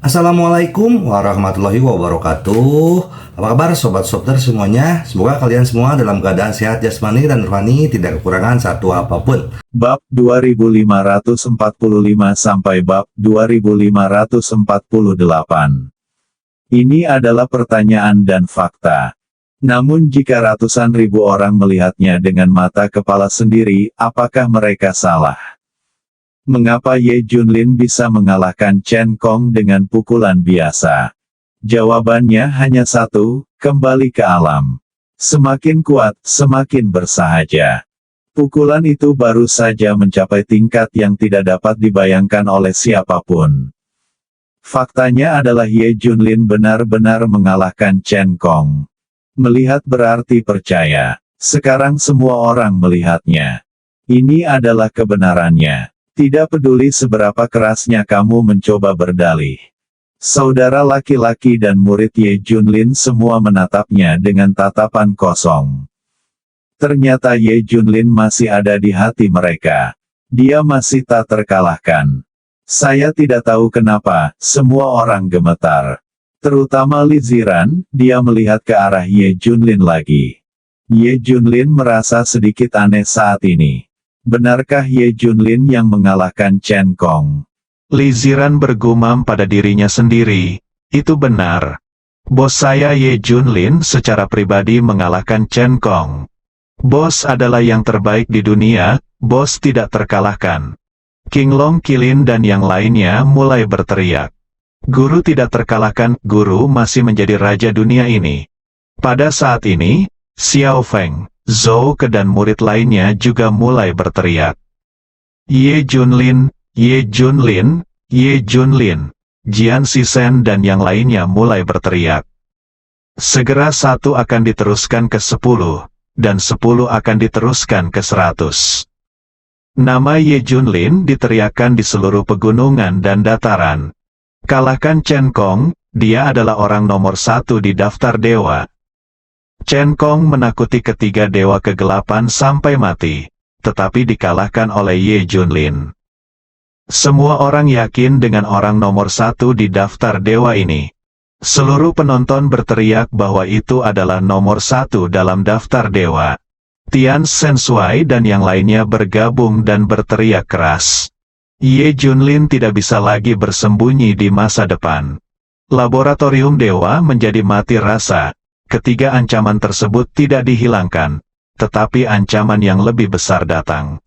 Assalamualaikum warahmatullahi wabarakatuh. Apa kabar sobat Softer semuanya? Semoga kalian semua dalam keadaan sehat jasmani dan rohani, tidak kekurangan satu apapun. Bab 2545 sampai bab 2548. Ini adalah pertanyaan dan fakta. Namun jika ratusan ribu orang melihatnya dengan mata kepala sendiri, apakah mereka salah? Mengapa Ye Junlin bisa mengalahkan Chen Kong dengan pukulan biasa? Jawabannya hanya satu, kembali ke alam. Semakin kuat, semakin bersahaja. Pukulan itu baru saja mencapai tingkat yang tidak dapat dibayangkan oleh siapapun. Faktanya adalah Ye Junlin benar-benar mengalahkan Chen Kong. Melihat berarti percaya. Sekarang semua orang melihatnya. Ini adalah kebenarannya. Tidak peduli seberapa kerasnya kamu mencoba berdalih. Saudara laki-laki dan murid Ye Junlin semua menatapnya dengan tatapan kosong. Ternyata Ye Junlin masih ada di hati mereka. Dia masih tak terkalahkan. Saya tidak tahu kenapa, semua orang gemetar. Terutama Li Ziran, dia melihat ke arah Ye Junlin lagi. Ye Junlin merasa sedikit aneh saat ini. Benarkah Ye Junlin yang mengalahkan Chen Kong? Li Ziran bergumam pada dirinya sendiri, itu benar. Bos saya Ye Junlin secara pribadi mengalahkan Chen Kong. Bos adalah yang terbaik di dunia, bos tidak terkalahkan. King Long Qilin dan yang lainnya mulai berteriak. Guru tidak terkalahkan, guru masih menjadi raja dunia ini. Pada saat ini, Xiao Feng, Zhou Ke dan murid lainnya juga mulai berteriak. Ye Junlin, Ye Junlin, Ye Junlin. Jian Sisen dan yang lainnya mulai berteriak. Segera satu akan diteruskan ke 10, dan 10 akan diteruskan ke 100. Nama Ye Junlin diteriakkan di seluruh pegunungan dan dataran. Kalahkan Chen Kong, dia adalah orang nomor 1 di daftar dewa. Chen Kong menakuti ketiga dewa kegelapan sampai mati, tetapi dikalahkan oleh Ye Junlin. Semua orang yakin dengan orang nomor 1 di daftar dewa ini. Seluruh penonton berteriak bahwa itu adalah nomor 1 dalam daftar dewa. Tian Sensui dan yang lainnya bergabung dan berteriak keras. Ye Junlin tidak bisa lagi bersembunyi di masa depan. Laboratorium dewa menjadi mati rasa. Ketiga ancaman tersebut tidak dihilangkan, tetapi ancaman yang lebih besar datang.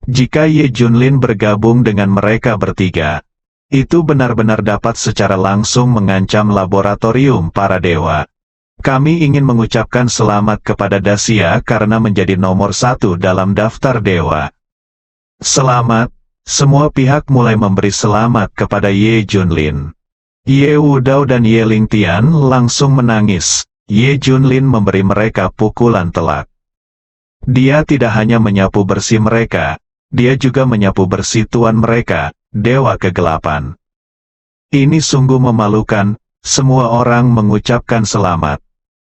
Jika Ye Junlin bergabung dengan mereka bertiga, itu benar-benar dapat secara langsung mengancam laboratorium para dewa. Kami ingin mengucapkan selamat kepada Dacia karena menjadi nomor 1 dalam daftar dewa. Selamat, semua pihak mulai memberi selamat kepada Ye Junlin. Ye Wudao dan Ye Lingtian langsung menangis. Ye Junlin memberi mereka pukulan telak. Dia tidak hanya menyapu bersih mereka, dia juga menyapu bersih tuan mereka, Dewa Kegelapan. Ini sungguh memalukan, semua orang mengucapkan selamat.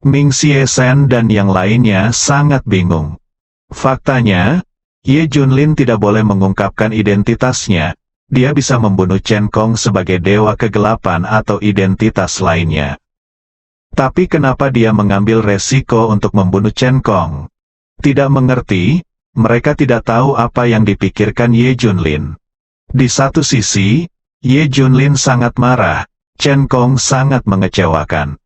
Ming Xie Shen dan yang lainnya sangat bingung. Faktanya, Ye Junlin tidak boleh mengungkapkan identitasnya. Dia bisa membunuh Chen Kong sebagai Dewa Kegelapan atau identitas lainnya. Tapi kenapa dia mengambil resiko untuk membunuh Chen Kong? Tidak mengerti, mereka tidak tahu apa yang dipikirkan Ye Junlin. Di satu sisi, Ye Junlin sangat marah, Chen Kong sangat mengecewakan.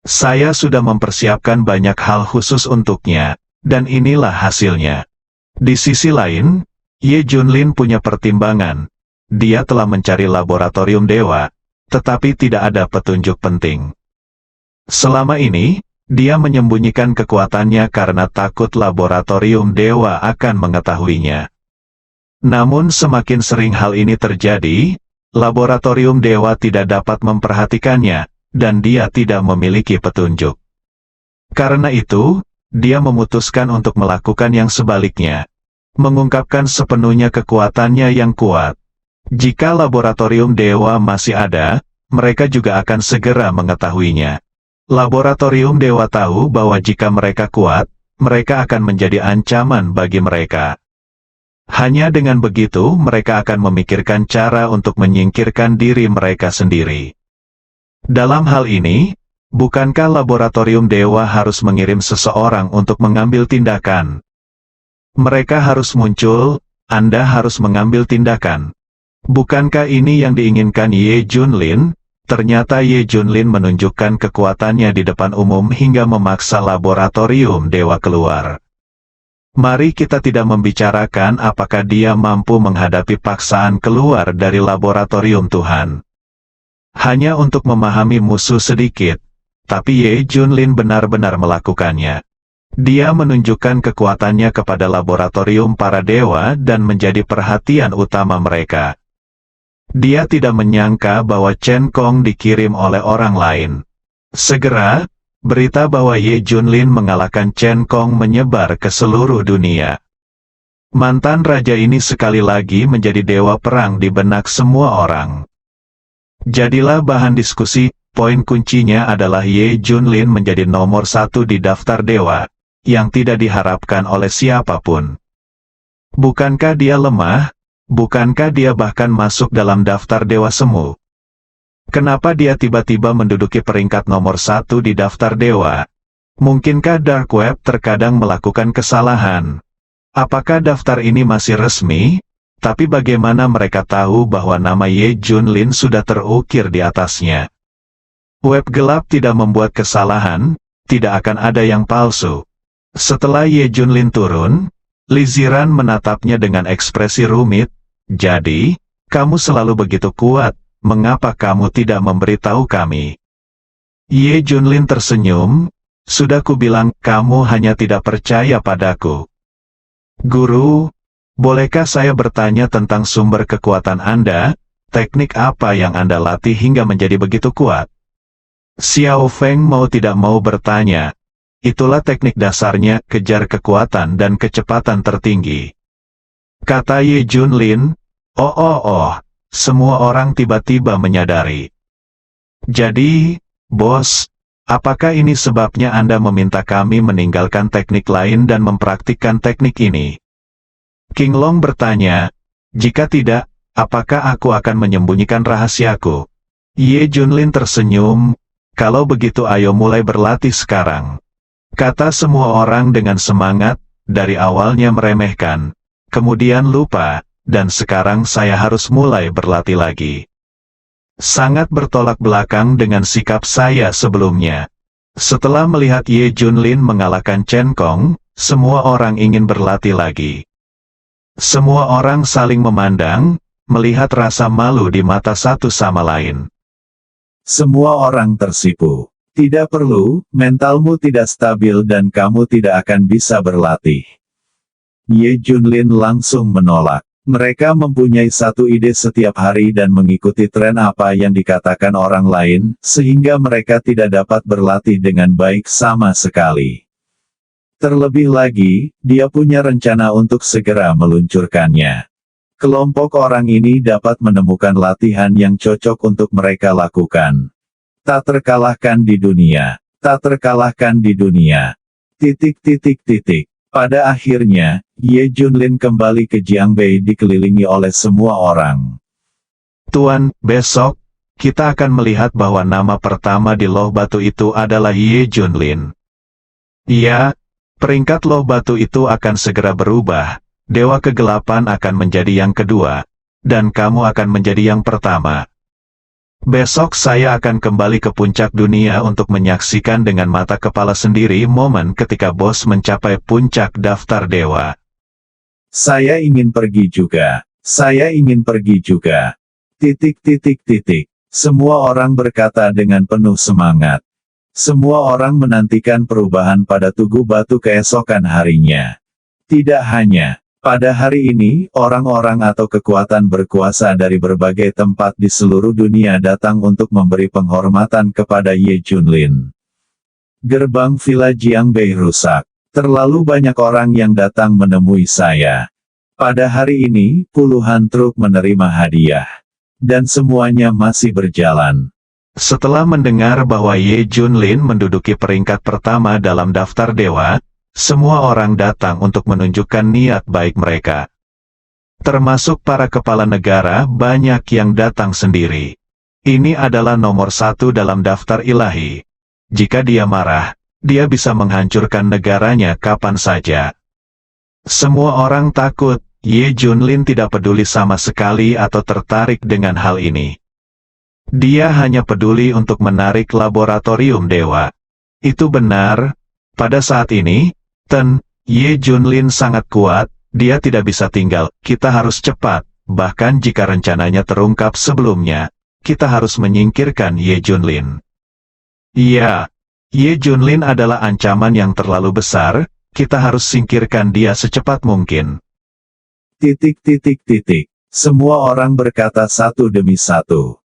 Saya sudah mempersiapkan banyak hal khusus untuknya, dan inilah hasilnya. Di sisi lain, Ye Junlin punya pertimbangan. Dia telah mencari laboratorium dewa, tetapi tidak ada petunjuk penting. Selama ini, dia menyembunyikan kekuatannya karena takut laboratorium dewa akan mengetahuinya. Namun semakin sering hal ini terjadi, laboratorium dewa tidak dapat memperhatikannya, dan dia tidak memiliki petunjuk. Karena itu, dia memutuskan untuk melakukan yang sebaliknya. Mengungkapkan sepenuhnya kekuatannya yang kuat. Jika laboratorium dewa masih ada, mereka juga akan segera mengetahuinya. Laboratorium dewa tahu bahwa jika mereka kuat, mereka akan menjadi ancaman bagi mereka. Hanya dengan begitu mereka akan memikirkan cara untuk menyingkirkan diri mereka sendiri. Dalam hal ini, bukankah laboratorium dewa harus mengirim seseorang untuk mengambil tindakan? Mereka harus muncul, Anda harus mengambil tindakan. Bukankah ini yang diinginkan Ye Junlin? Ternyata Ye Junlin menunjukkan kekuatannya di depan umum hingga memaksa laboratorium dewa keluar. Mari kita tidak membicarakan apakah dia mampu menghadapi paksaan keluar dari laboratorium Tuhan. Hanya untuk memahami musuh sedikit, tapi Ye Junlin benar-benar melakukannya. Dia menunjukkan kekuatannya kepada laboratorium para dewa dan menjadi perhatian utama mereka. Dia tidak menyangka bahwa Chen Kong dikirim oleh orang lain. Segera, berita bahwa Ye Junlin mengalahkan Chen Kong menyebar ke seluruh dunia. Mantan raja ini sekali lagi menjadi dewa perang di benak semua orang. Jadilah bahan diskusi, poin kuncinya adalah Ye Junlin menjadi nomor 1 di daftar dewa, yang tidak diharapkan oleh siapapun. Bukankah dia lemah? Bukankah dia bahkan masuk dalam daftar dewa semu? Kenapa dia tiba-tiba menduduki peringkat nomor 1 di daftar dewa? Mungkinkah Dark Web terkadang melakukan kesalahan? Apakah daftar ini masih resmi? Tapi bagaimana mereka tahu bahwa nama Ye Junlin sudah terukir di atasnya? Web gelap tidak membuat kesalahan, tidak akan ada yang palsu. Setelah Ye Junlin turun, Li Ziran menatapnya dengan ekspresi rumit. Jadi, kamu selalu begitu kuat, mengapa kamu tidak memberitahu kami? Ye Junlin tersenyum, sudah kubilang kamu hanya tidak percaya padaku. Guru, bolehkah saya bertanya tentang sumber kekuatan Anda? Teknik apa yang Anda latih hingga menjadi begitu kuat? Xiao Feng mau tidak mau bertanya. Itulah teknik dasarnya, kejar kekuatan dan kecepatan tertinggi. Kata Ye Junlin, semua orang tiba-tiba menyadari. Jadi, bos, apakah ini sebabnya Anda meminta kami meninggalkan teknik lain dan mempraktikkan teknik ini? King Long bertanya, jika tidak, apakah aku akan menyembunyikan rahasiaku? Ye Junlin tersenyum, kalau begitu ayo mulai berlatih sekarang. Kata semua orang dengan semangat, dari awalnya meremehkan, kemudian lupa, dan sekarang saya harus mulai berlatih lagi. Sangat bertolak belakang dengan sikap saya sebelumnya. Setelah melihat Ye Junlin mengalahkan Chen Kong, semua orang ingin berlatih lagi. Semua orang saling memandang, melihat rasa malu di mata satu sama lain. Semua orang tersipu. Tidak perlu, mentalmu tidak stabil dan kamu tidak akan bisa berlatih. Ye Junlin langsung menolak. Mereka mempunyai satu ide setiap hari dan mengikuti tren apa yang dikatakan orang lain, sehingga mereka tidak dapat berlatih dengan baik sama sekali. Terlebih lagi, dia punya rencana untuk segera meluncurkannya. Kelompok orang ini dapat menemukan latihan yang cocok untuk mereka lakukan. Tak terkalahkan di dunia. Tak terkalahkan di dunia. Pada akhirnya, Ye Junlin kembali ke Jiangbei dikelilingi oleh semua orang. Tuan, besok, kita akan melihat bahwa nama pertama di loh batu itu adalah Ye Junlin. Iya, peringkat loh batu itu akan segera berubah. Dewa kegelapan akan menjadi yang kedua, dan kamu akan menjadi yang pertama. Besok saya akan kembali ke puncak dunia untuk menyaksikan dengan mata kepala sendiri momen ketika bos mencapai puncak daftar dewa. Saya ingin pergi juga. Saya ingin pergi juga. Semua orang berkata dengan penuh semangat. Semua orang menantikan perubahan pada Tugu Batu keesokan harinya. Tidak hanya pada hari ini, orang-orang atau kekuatan berkuasa dari berbagai tempat di seluruh dunia datang untuk memberi penghormatan kepada Ye Junlin. Gerbang Villa Jiangbei rusak. Terlalu banyak orang yang datang menemui saya. Pada hari ini, puluhan truk menerima hadiah. Dan semuanya masih berjalan. Setelah mendengar bahwa Ye Junlin menduduki peringkat pertama dalam daftar dewa, semua orang datang untuk menunjukkan niat baik mereka. Termasuk para kepala negara banyak yang datang sendiri. Ini adalah nomor 1 dalam daftar ilahi. Jika dia marah, dia bisa menghancurkan negaranya kapan saja. Semua orang takut. Ye Junlin tidak peduli sama sekali atau tertarik dengan hal ini. Dia hanya peduli untuk menarik laboratorium dewa. Itu benar. Pada saat ini, Ye Junlin sangat kuat. Dia tidak bisa tinggal, kita harus cepat, bahkan jika rencananya terungkap sebelumnya, kita harus menyingkirkan Ye Junlin. Iya, Ye Junlin adalah ancaman yang terlalu besar, kita harus singkirkan dia secepat mungkin. Semua orang berkata satu demi satu.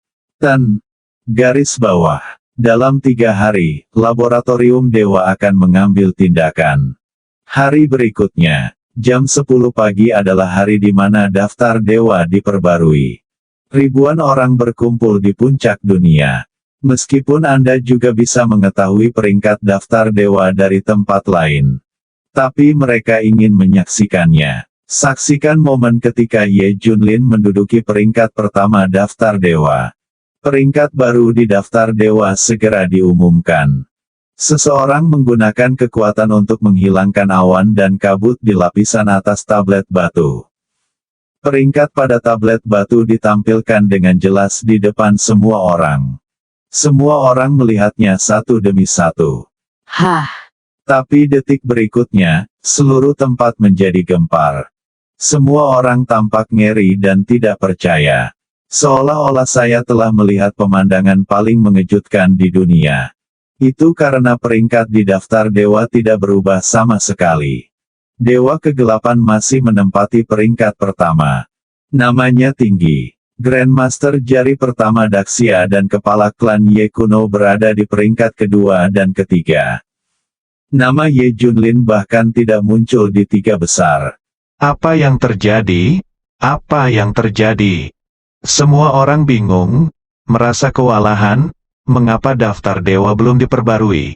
Garis bawah. Dalam 3 hari, laboratorium dewa akan mengambil tindakan. Hari berikutnya. Jam 10 pagi adalah hari di mana daftar dewa diperbarui. Ribuan orang berkumpul di puncak dunia. Meskipun Anda juga bisa mengetahui peringkat daftar dewa dari tempat lain. Tapi mereka ingin menyaksikannya. Saksikan momen ketika Ye Junlin menduduki peringkat pertama daftar dewa. Peringkat baru di daftar dewa segera diumumkan. Seseorang menggunakan kekuatan untuk menghilangkan awan dan kabut di lapisan atas tablet batu. Peringkat pada tablet batu ditampilkan dengan jelas di depan semua orang. Semua orang melihatnya satu demi satu. Tapi detik berikutnya, seluruh tempat menjadi gempar. Semua orang tampak ngeri dan tidak percaya. Seolah-olah saya telah melihat pemandangan paling mengejutkan di dunia. Itu karena peringkat di daftar dewa tidak berubah sama sekali. Dewa kegelapan masih menempati peringkat pertama. Namanya tinggi. Grandmaster jari pertama Daxia dan kepala klan Ye kuno berada di peringkat kedua dan ketiga. Nama Ye Junlin bahkan tidak muncul di 3 besar. Apa yang terjadi? Apa yang terjadi? Semua orang bingung, merasa kewalahan. Mengapa daftar dewa belum diperbarui?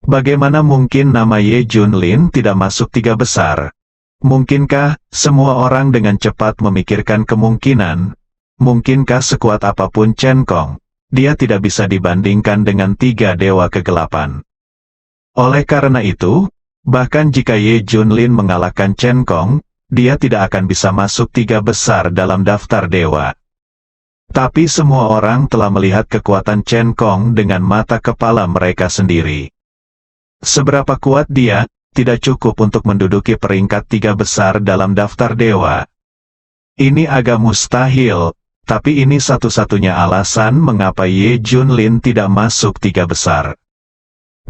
Bagaimana mungkin nama Ye Junlin tidak masuk 3 besar? Mungkinkah semua orang dengan cepat memikirkan kemungkinan? Mungkinkah sekuat apapun Chen Kong, dia tidak bisa dibandingkan dengan 3 dewa kegelapan? Oleh karena itu, bahkan jika Ye Junlin mengalahkan Chen Kong, dia tidak akan bisa masuk 3 besar dalam daftar dewa. Tapi semua orang telah melihat kekuatan Chen Kong dengan mata kepala mereka sendiri. Seberapa kuat dia, tidak cukup untuk menduduki peringkat 3 besar dalam daftar dewa. Ini agak mustahil, tapi ini satu-satunya alasan mengapa Ye Junlin tidak masuk 3 besar.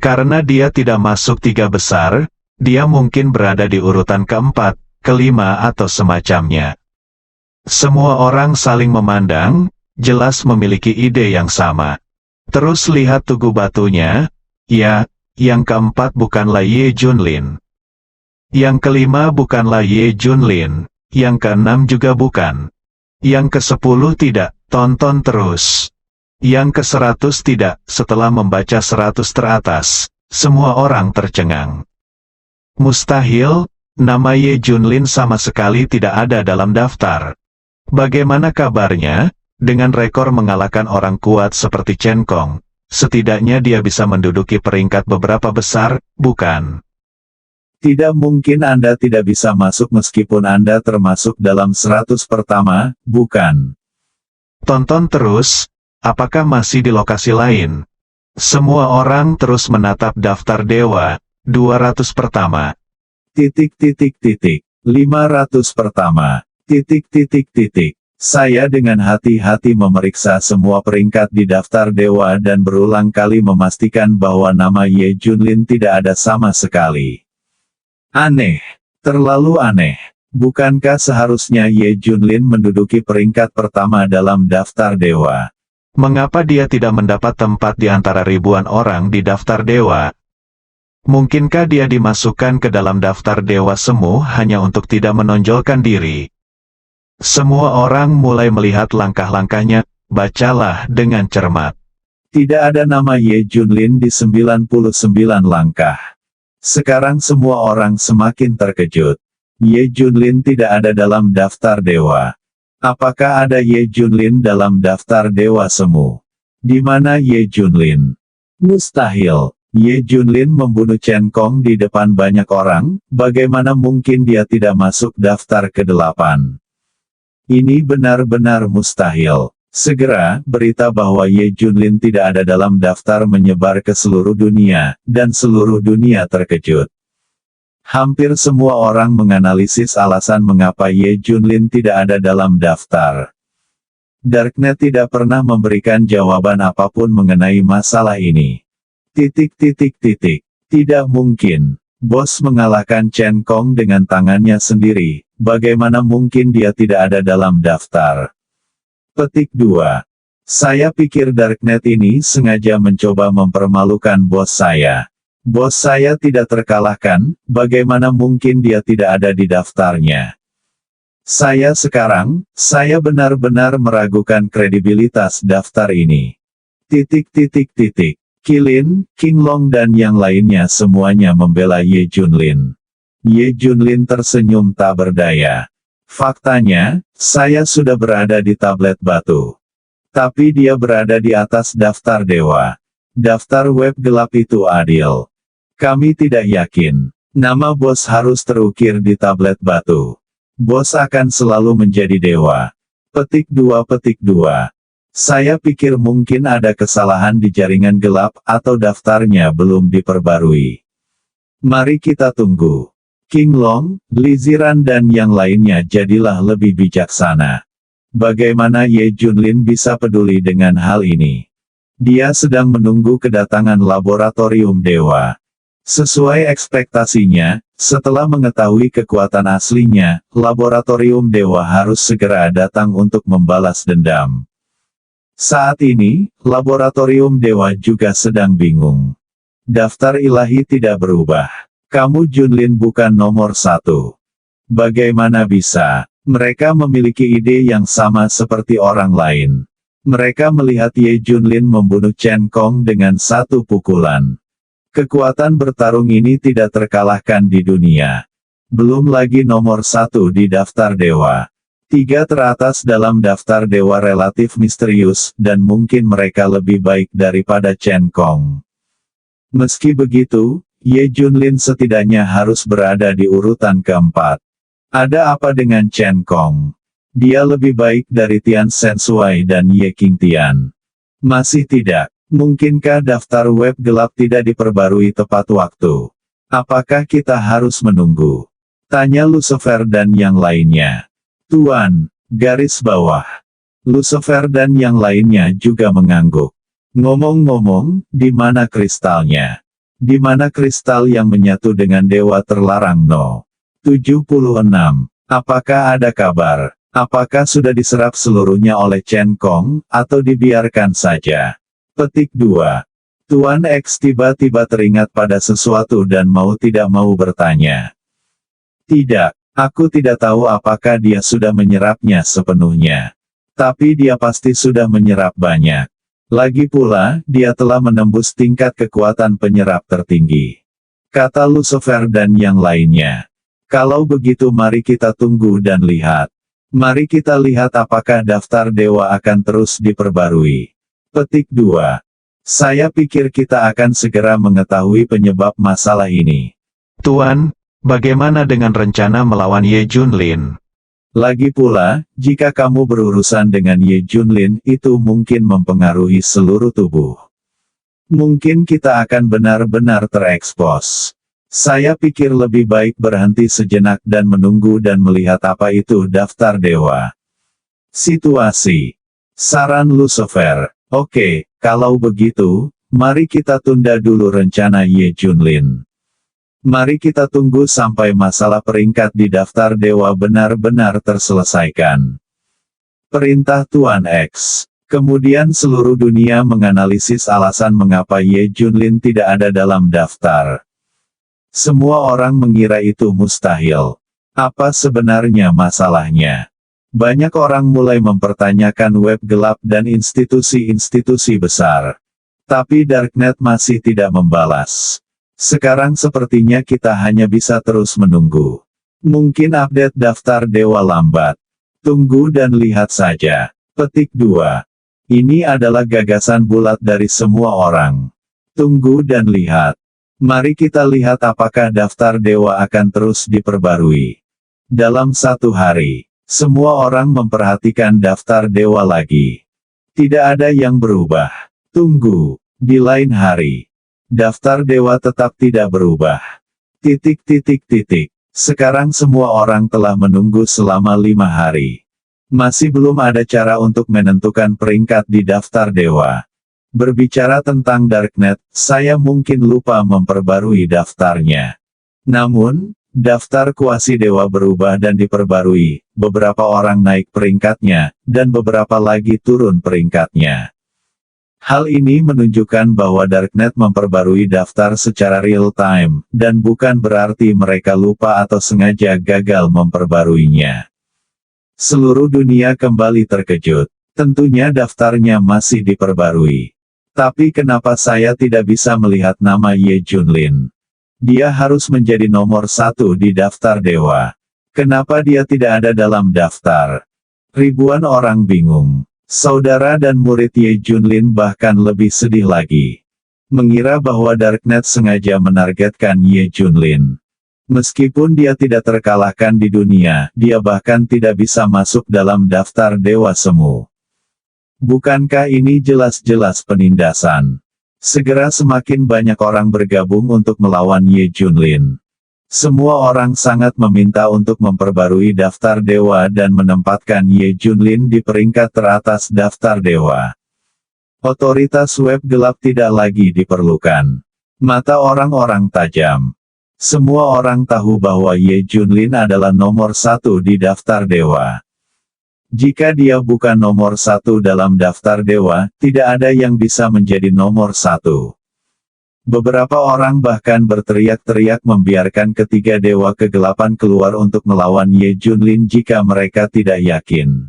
Karena dia tidak masuk 3 besar, dia mungkin berada di urutan keempat, kelima atau semacamnya. Semua orang saling memandang, jelas memiliki ide yang sama. Terus lihat tugu batunya, ya, yang keempat bukanlah Ye Junlin. Yang kelima bukanlah Ye Junlin, yang keenam juga bukan. Yang ke-10 tidak, tonton terus. Yang ke-100 tidak, setelah membaca 100 teratas, semua orang tercengang. Mustahil, nama Ye Junlin sama sekali tidak ada dalam daftar. Bagaimana kabarnya, dengan rekor mengalahkan orang kuat seperti Chen Kong, setidaknya dia bisa menduduki peringkat beberapa besar, bukan? Tidak mungkin Anda tidak bisa masuk meskipun Anda termasuk dalam 100 pertama, bukan? Tonton terus, apakah masih di lokasi lain? Semua orang terus menatap daftar dewa, 200 pertama. 500 pertama. Saya dengan hati-hati memeriksa semua peringkat di daftar dewa dan berulang kali memastikan bahwa nama Ye Junlin tidak ada sama sekali. Aneh. Terlalu aneh. Bukankah seharusnya Ye Junlin menduduki peringkat pertama dalam daftar dewa? Mengapa dia tidak mendapat tempat di antara ribuan orang di daftar dewa? Mungkinkah dia dimasukkan ke dalam daftar dewa semu hanya untuk tidak menonjolkan diri? Semua orang mulai melihat langkah-langkahnya, bacalah dengan cermat. Tidak ada nama Ye Junlin di 99 langkah. Sekarang semua orang semakin terkejut. Ye Junlin tidak ada dalam daftar dewa. Apakah ada Ye Junlin dalam daftar dewa semu? Di mana Ye Junlin? Mustahil. Ye Junlin membunuh Chen Kong di depan banyak orang, bagaimana mungkin dia tidak masuk daftar ke-8? Ini benar-benar mustahil. Segera, berita bahwa Ye Junlin tidak ada dalam daftar menyebar ke seluruh dunia, dan seluruh dunia terkejut. Hampir semua orang menganalisis alasan mengapa Ye Junlin tidak ada dalam daftar. Darknet tidak pernah memberikan jawaban apapun mengenai masalah ini. Tidak mungkin. Bos mengalahkan Chen Kong dengan tangannya sendiri, bagaimana mungkin dia tidak ada dalam daftar? Petik 2. Saya pikir Darknet ini sengaja mencoba mempermalukan bos saya. Bos saya tidak terkalahkan, bagaimana mungkin dia tidak ada di daftarnya? Saya benar-benar meragukan kredibilitas daftar ini. Qilin, Qinglong dan yang lainnya semuanya membela Ye Junlin. Ye Junlin tersenyum tak berdaya. Faktanya, saya sudah berada di tablet batu. Tapi dia berada di atas daftar dewa. Daftar web gelap itu adil. Kami tidak yakin. Nama bos harus terukir di tablet batu. Bos akan selalu menjadi dewa. Petik 2. Saya pikir mungkin ada kesalahan di jaringan gelap, atau daftarnya belum diperbarui. Mari kita tunggu. Qinglong, Li Ziran dan yang lainnya jadilah lebih bijaksana. Bagaimana Ye Junlin bisa peduli dengan hal ini? Dia sedang menunggu kedatangan laboratorium dewa. Sesuai ekspektasinya, setelah mengetahui kekuatan aslinya, laboratorium dewa harus segera datang untuk membalas dendam. Saat ini, laboratorium dewa juga sedang bingung. Daftar ilahi tidak berubah. Kamu Junlin bukan nomor 1. Bagaimana bisa? Mereka memiliki ide yang sama seperti orang lain. Mereka melihat Ye Junlin membunuh Chen Kong dengan satu pukulan. Kekuatan bertarung ini tidak terkalahkan di dunia. Belum lagi nomor 1 di daftar dewa. 3 teratas dalam daftar dewa relatif misterius, dan mungkin mereka lebih baik daripada Chen Kong. Meski begitu, Ye Junlin setidaknya harus berada di urutan keempat. Ada apa dengan Chen Kong? Dia lebih baik dari Tian Sensui dan Ye Qingtian. Masih tidak. Mungkinkah daftar web gelap tidak diperbarui tepat waktu? Apakah kita harus menunggu? Tanya Lucifer dan yang lainnya. Tuan, garis bawah. Lucifer dan yang lainnya juga mengangguk. Ngomong-ngomong, di mana kristalnya? Di mana kristal yang menyatu dengan dewa terlarang No? 76. Apakah ada kabar? Apakah sudah diserap seluruhnya oleh Chen Kong, atau dibiarkan saja? Petik 2. Tuan X tiba-tiba teringat pada sesuatu dan mau tidak mau bertanya. Tidak, aku tidak tahu apakah dia sudah menyerapnya sepenuhnya. Tapi dia pasti sudah menyerap banyak. Lagi pula, dia telah menembus tingkat kekuatan penyerap tertinggi. Kata Lucifer dan yang lainnya. Kalau begitu mari kita tunggu dan lihat. Mari kita lihat apakah daftar dewa akan terus diperbarui. Petik 2. Saya pikir kita akan segera mengetahui penyebab masalah ini. Tuan, bagaimana dengan rencana melawan Ye Junlin? Lagi pula, jika kamu berurusan dengan Ye Junlin, itu mungkin mempengaruhi seluruh tubuh. Mungkin kita akan benar-benar terekspos. Saya pikir lebih baik berhenti sejenak dan menunggu dan melihat apa itu daftar dewa. Situasi. Saran Lucifer. Oke, kalau begitu, mari kita tunda dulu rencana Ye Junlin. Mari kita tunggu sampai masalah peringkat di daftar dewa benar-benar terselesaikan. Perintah Tuan X. Kemudian seluruh dunia menganalisis alasan mengapa Ye Junlin tidak ada dalam daftar. Semua orang mengira itu mustahil. Apa sebenarnya masalahnya? Banyak orang mulai mempertanyakan web gelap dan institusi-institusi besar. Tapi Darknet masih tidak membalas. Sekarang sepertinya kita hanya bisa terus menunggu. Mungkin update daftar dewa lambat. Tunggu dan lihat saja. Petik 2. Ini adalah gagasan bulat dari semua orang. Tunggu dan lihat. Mari kita lihat apakah daftar dewa akan terus diperbarui. Dalam satu hari, semua orang memperhatikan daftar dewa lagi. Tidak ada yang berubah. Tunggu. Di lain hari, daftar dewa tetap tidak berubah. Sekarang semua orang telah menunggu selama 5 hari. Masih belum ada cara untuk menentukan peringkat di daftar dewa. Berbicara tentang Darknet, saya mungkin lupa memperbarui daftarnya. Namun, daftar kuasi dewa berubah dan diperbarui, beberapa orang naik peringkatnya, dan beberapa lagi turun peringkatnya. Hal ini menunjukkan bahwa Darknet memperbarui daftar secara real-time, dan bukan berarti mereka lupa atau sengaja gagal memperbaruinya. Seluruh dunia kembali terkejut. Tentunya daftarnya masih diperbarui. Tapi kenapa saya tidak bisa melihat nama Ye Junlin? Dia harus menjadi nomor 1 di daftar dewa. Kenapa dia tidak ada dalam daftar? Ribuan orang bingung. Saudara dan murid Ye Junlin bahkan lebih sedih lagi. Mengira bahwa Darknet sengaja menargetkan Ye Junlin. Meskipun dia tidak terkalahkan di dunia, dia bahkan tidak bisa masuk dalam daftar dewa semu. Bukankah ini jelas-jelas penindasan? Segera semakin banyak orang bergabung untuk melawan Ye Junlin. Semua orang sangat meminta untuk memperbarui daftar dewa dan menempatkan Ye Junlin di peringkat teratas daftar dewa. Otoritas web gelap tidak lagi diperlukan. Mata orang-orang tajam. Semua orang tahu bahwa Ye Junlin adalah nomor 1 di daftar dewa. Jika dia bukan nomor 1 dalam daftar dewa, tidak ada yang bisa menjadi nomor 1. Beberapa orang bahkan berteriak-teriak membiarkan ketiga dewa kegelapan keluar untuk melawan Ye Junlin jika mereka tidak yakin.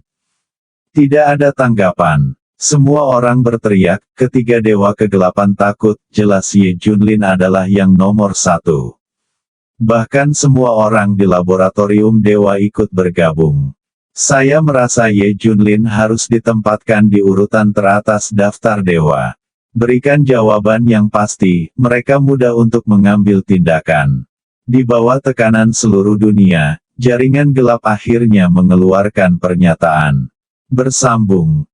Tidak ada tanggapan. Semua orang berteriak, ketiga dewa kegelapan takut, jelas Ye Junlin adalah yang nomor 1. Bahkan semua orang di laboratorium dewa ikut bergabung. Saya merasa Ye Junlin harus ditempatkan di urutan teratas daftar dewa. Berikan jawaban yang pasti, mereka mudah untuk mengambil tindakan. Di bawah tekanan seluruh dunia, jaringan gelap akhirnya mengeluarkan pernyataan. Bersambung.